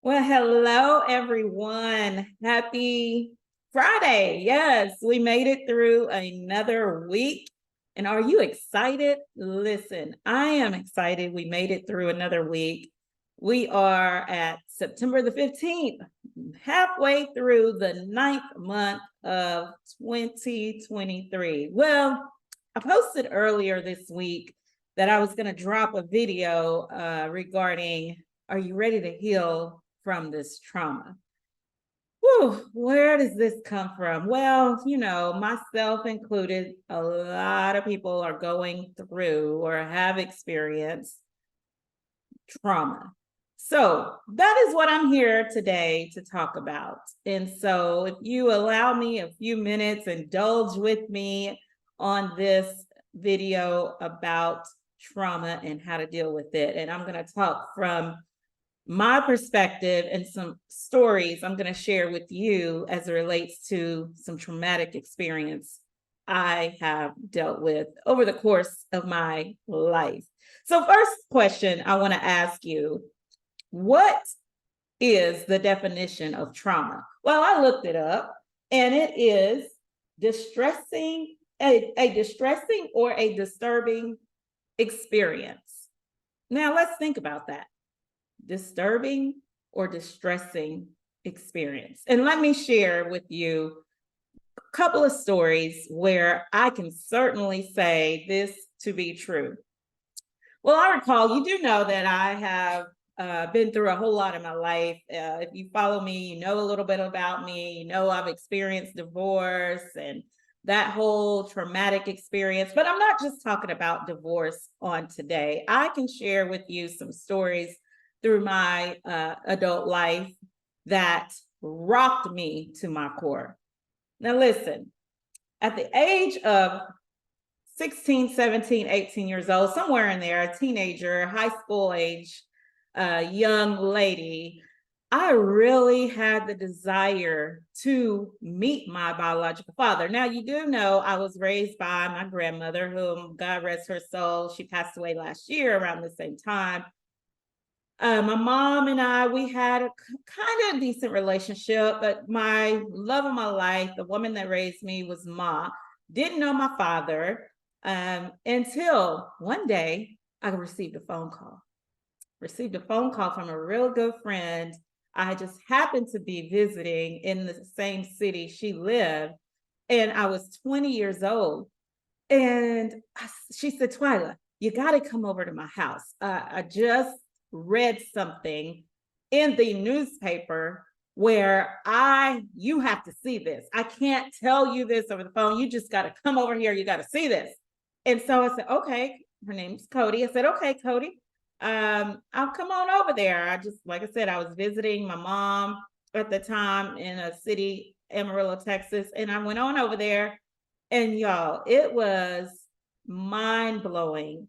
Well, hello, everyone. Happy Friday. Yes, we made it through another week. And are you excited? Listen, I am excited. We made it through another week. We are at September the 15th, halfway through the ninth month of 2023. Well, I posted earlier this week that I was going to drop a video regarding, are you ready to heal from this trauma? Whew, where does this come from? Well, myself included, a lot of people are going through or have experienced trauma. So that is what I'm here today to talk about. And so, if you allow me a few minutes, indulge with me on this video about trauma and how to deal with it. And I'm going to talk from my perspective and some stories I'm going to share with you as it relates to some traumatic experience I have dealt with over the course of my life. So, first question I want to ask you, what is the definition of trauma? Well, I looked it up and it is distressing, a distressing or a disturbing experience. Now, let's think about that. Disturbing or distressing experience. And let me share with you a couple of stories where I can certainly say this to be true. Well, I recall, you do know that I have been through a whole lot in my life. If you follow me, you know a little bit about me. You know I've experienced divorce and that whole traumatic experience. But I'm not just talking about divorce on today. I can share with you some stories through my adult life that rocked me to my core. Now, listen, at the age of 16, 17, 18 years old, somewhere in there, a teenager, high school age, young lady, I really had the desire to meet my biological father. Now, you do know I was raised by my grandmother, whom God rest her soul. She passed away last year around the same time. My mom and I, we had a kind of decent relationship, but my love of my life, the woman that raised me, was Ma. Didn't know my father until one day I received a phone call. Received a phone call from a real good friend. I just happened to be visiting in the same city she lived, and I was 20 years old. And she said, Twyla, you got to come over to my house. I just read something in the newspaper where you have to see this. I can't tell you this over the phone. You just got to come over here. You got to see this. And so I said, okay. Her name's Cody. I said, okay, Cody. I'll come on over there. Like I said, I was visiting my mom at the time in a city, Amarillo, Texas. And I went on over there, and y'all, it was mind blowing.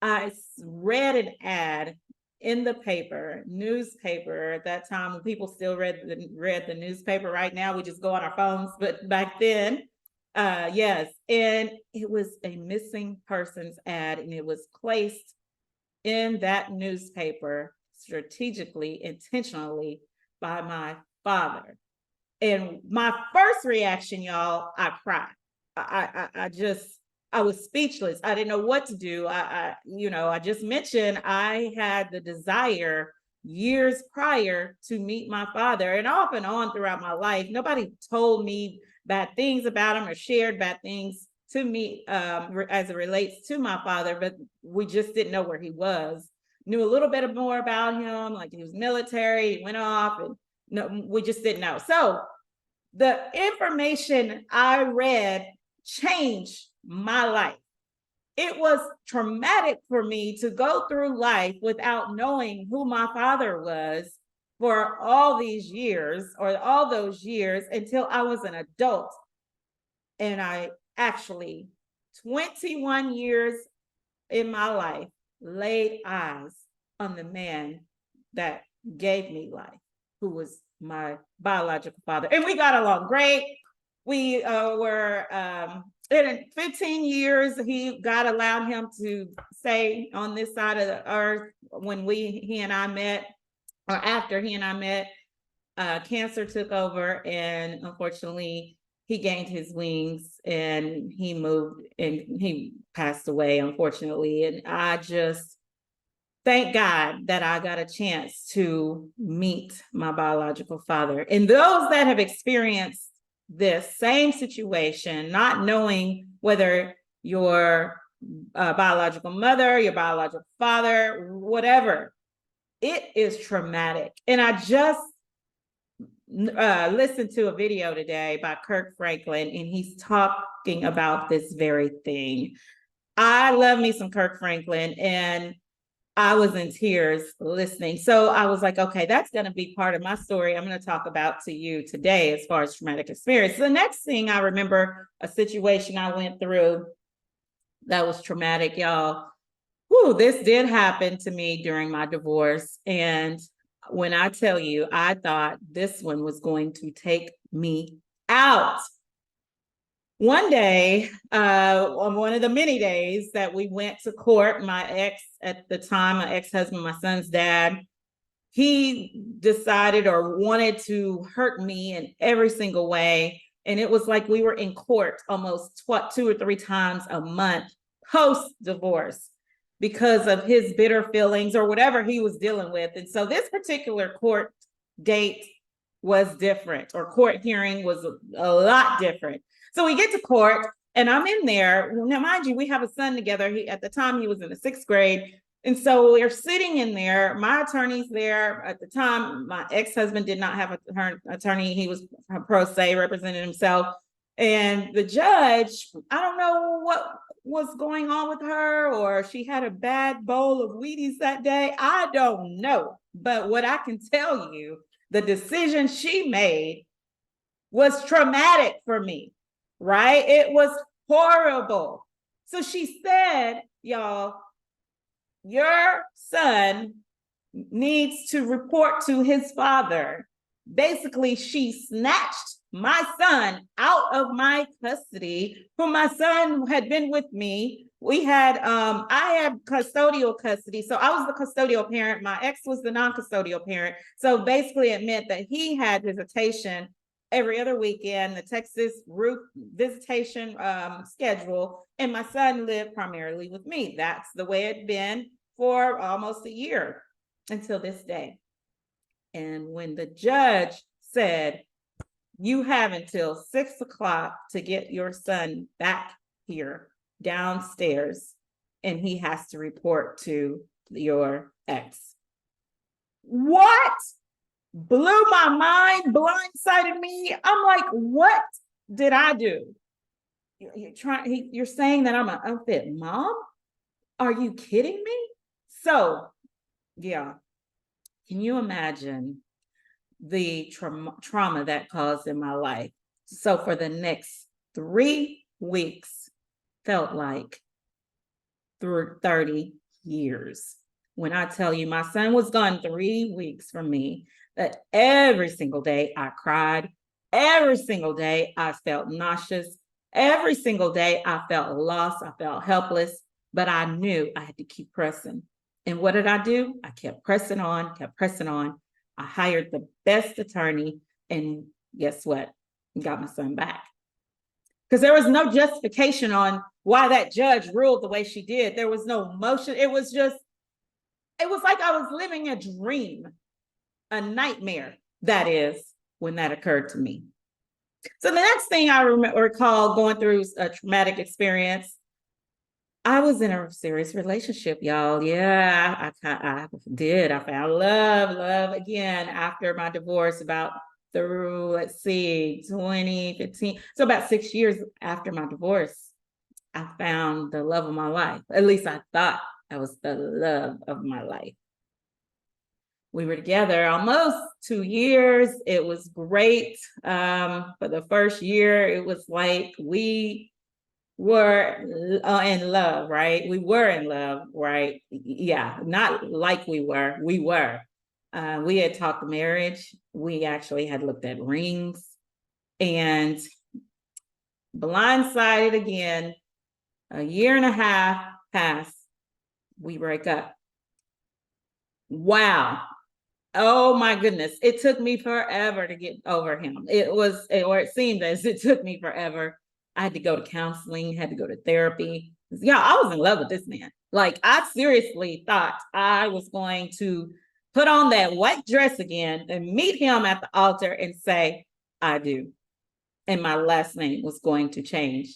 I read an ad in the newspaper at that time, when people still read the newspaper. Right now, we just go on our phones, but back then, yes. And it was a missing persons ad, and it was placed in that newspaper strategically, intentionally by my father. And my first reaction, y'all, I cried. I was speechless. I didn't know what to do. I just mentioned I had the desire years prior to meet my father, and off and on throughout my life, nobody told me bad things about him or shared bad things to me as it relates to my father, but we just didn't know where he was. Knew a little bit more about him, like he was military, he went off, and no, we just didn't know. So the information I read changed my life. It was traumatic for me to go through life without knowing who my father was for all these years, or all those years, until I was an adult. And I actually, 21 years in my life, laid eyes on the man that gave me life, who was my biological father. And we got along great. We were in 15 years, God allowed him to stay on this side of the earth when he and I met. or after he and I met, cancer took over, and unfortunately, he gained his wings and he moved and he passed away, unfortunately. And I just thank God that I got a chance to meet my biological father. And those that have experienced this same situation, not knowing whether your biological mother, your biological father, whatever, it is traumatic. And I just listened to a video today by Kirk Franklin, and he's talking about this very thing. I love me some Kirk Franklin, and I was in tears listening. So I was like, okay, that's going to be part of my story I'm going to talk about to you today as far as traumatic experience. The next thing I remember, a situation I went through that was traumatic, y'all. Whew, this did happen to me during my divorce. And when I tell you, I thought this one was going to take me out. One day, on one of the many days that we went to court, my ex at the time, my ex-husband, my son's dad, he decided or wanted to hurt me in every single way. And it was like we were in court almost 2 or 3 times a month post-divorce because of his bitter feelings or whatever he was dealing with. And so this particular court date was different, or court hearing was a lot different. So we get to court and I'm in there. Now, mind you, we have a son together. At the time, he was in the 6th grade. And so we're sitting in there. My attorney's there. At the time, my ex-husband did not have an attorney. He was pro se, represented himself. And the judge, I don't know what was going on with her, or she had a bad bowl of Wheaties that day. I don't know. But what I can tell you, the decision she made was traumatic for me, right? It was horrible. So she said, y'all, your son needs to report to his father. Basically, she snatched my son out of my custody, who my son had been with me. We had, I had custodial custody. So I was the custodial parent. My ex was the non-custodial parent. So basically it meant that he had visitation every other weekend, the Texas root visitation schedule, and my son lived primarily with me. That's the way it'd been for almost a year until this day. And when the judge said, you have until 6 o'clock to get your son back here downstairs, and he has to report to your ex. What? Blew my mind, blindsided me. I'm like, what did I do? You're saying that I'm an unfit mom? Are you kidding me? So, yeah. Can you imagine the trauma that caused in my life? So for the next 3 weeks, felt like through 30 years. When I tell you my son was gone 3 weeks from me, that every single day I cried, every single day I felt nauseous, every single day I felt lost, I felt helpless, but I knew I had to keep pressing. And what did I do? I kept pressing on, kept pressing on. I hired the best attorney, and guess what? Got my son back. Because there was no justification on why that judge ruled the way she did. There was no motion. It was like I was living a dream, a nightmare, that is, when that occurred to me. So the next thing I recall going through a traumatic experience, I was in a serious relationship, y'all. Yeah, I did. I found love again after my divorce, about through, let's see, 2015. So about 6 years after my divorce, I found the love of my life. At least I thought that was the love of my life. We were together almost 2 years. It was great. For the first year, it was like we were in love, right? We were in love, right? Yeah, not like we were. We had talked marriage. We actually had looked at rings, and blindsided again. A year and a half passed. We break up. Wow. Oh my goodness. It took me forever to get over him. It seemed as it took me forever. I had to go to counseling, had to go to therapy. Yeah, I was in love with this man. Like, I seriously thought I was going to put on that white dress again and meet him at the altar and say, I do. And my last name was going to change.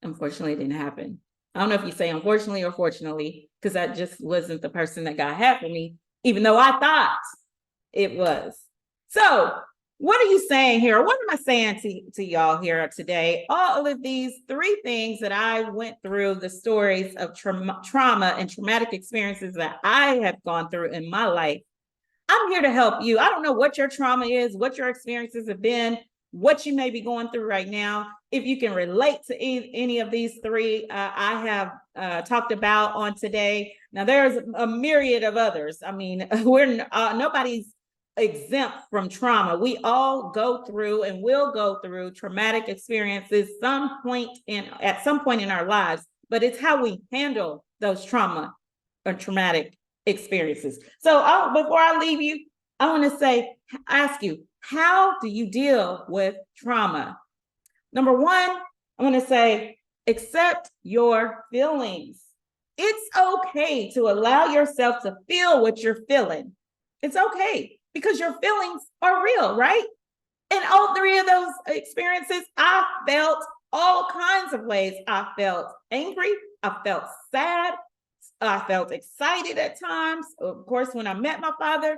Unfortunately, it didn't happen. I don't know if you say unfortunately or fortunately, because that just wasn't the person that God had for me, even though I thought it was. So, what are you saying here? What am I saying to y'all here today? All of these three things that I went through, the stories of trauma and traumatic experiences that I have gone through in my life. I'm here to help you. I don't know what your trauma is, what your experiences have been, what you may be going through right now. If you can relate to any of these three I have talked about on today. Now, there's a myriad of others. I mean, nobody's exempt from trauma. We all go through and will go through traumatic experiences at some point in our lives, but it's how we handle those trauma or traumatic experiences. So before I leave you, I want to ask you, how do you deal with trauma? Number one, I want to say, accept your feelings. It's okay to allow yourself to feel what you're feeling. It's okay because your feelings are real, right? In all three of those experiences, I felt all kinds of ways. I felt angry. I felt sad. I felt excited at times. Of course, when I met my father,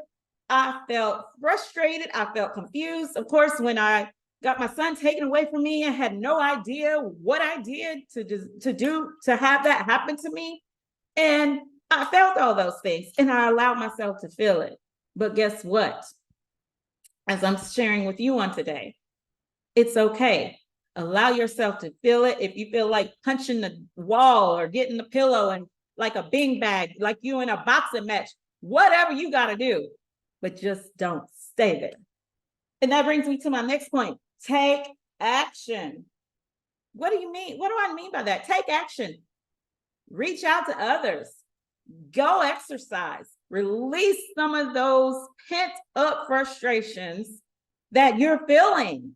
I felt frustrated. I felt confused. Of course, when I got my son taken away from me, I had no idea what I did to have that happen to me. And I felt all those things and I allowed myself to feel it. But guess what? As I'm sharing with you on today, it's okay. Allow yourself to feel it. If you feel like punching the wall or getting the pillow and like a bing bag, like you in a boxing match, whatever you got to do, but just don't stay there. And that brings me to my next point. Take action. What do you mean? What do I mean by that? Take action. Reach out to others. Go exercise. Release some of those pent up frustrations that you're feeling,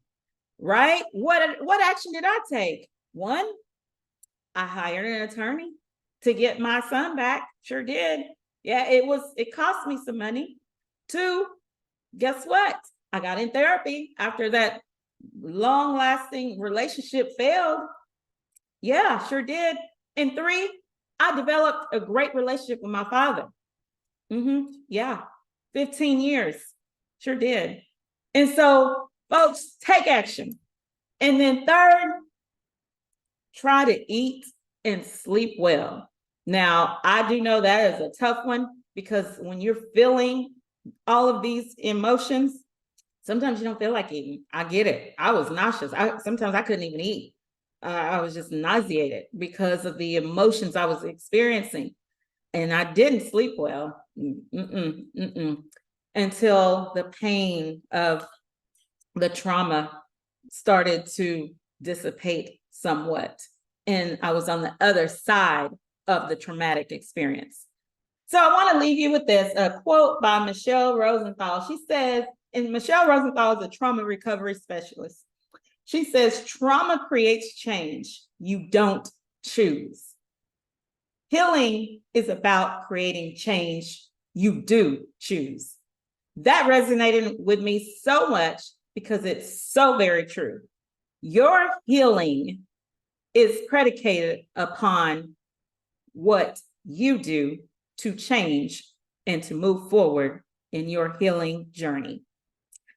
right? What action did I take? One, I hired an attorney to get my son back. Sure did. Yeah, it cost me some money. Two, guess what? I got in therapy after that long-lasting relationship failed. Yeah, sure did. And three, I developed a great relationship with my father. Yeah, 15 years. Sure did. And so, folks, take action. And then third, try to eat and sleep well. Now, I do know that is a tough one because when you're feeling all of these emotions, sometimes you don't feel like eating. I get it. I was nauseous. Sometimes I couldn't even eat. I was just nauseated because of the emotions I was experiencing. And I didn't sleep well until the pain of the trauma started to dissipate somewhat. And I was on the other side of the traumatic experience. So I want to leave you with this, a quote by Michelle Rosenthal. She says, and Michelle Rosenthal is a trauma recovery specialist. She says, trauma creates change you don't choose. Healing is about creating change you do choose. That resonated with me so much because it's so very true. Your healing is predicated upon what you do to change and to move forward in your healing journey.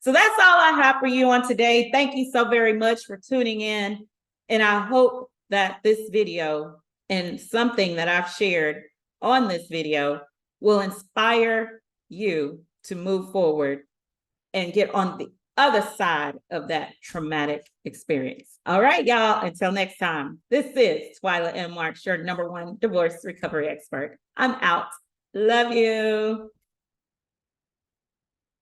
So that's all I have for you on today. Thank you so very much for tuning in. And I hope that this video and something that I've shared on this video will inspire you to move forward and get on the other side of that traumatic experience. All right, y'all, until next time, this is Twyla M. Marks, your #1 divorce recovery expert. I'm out. Love you.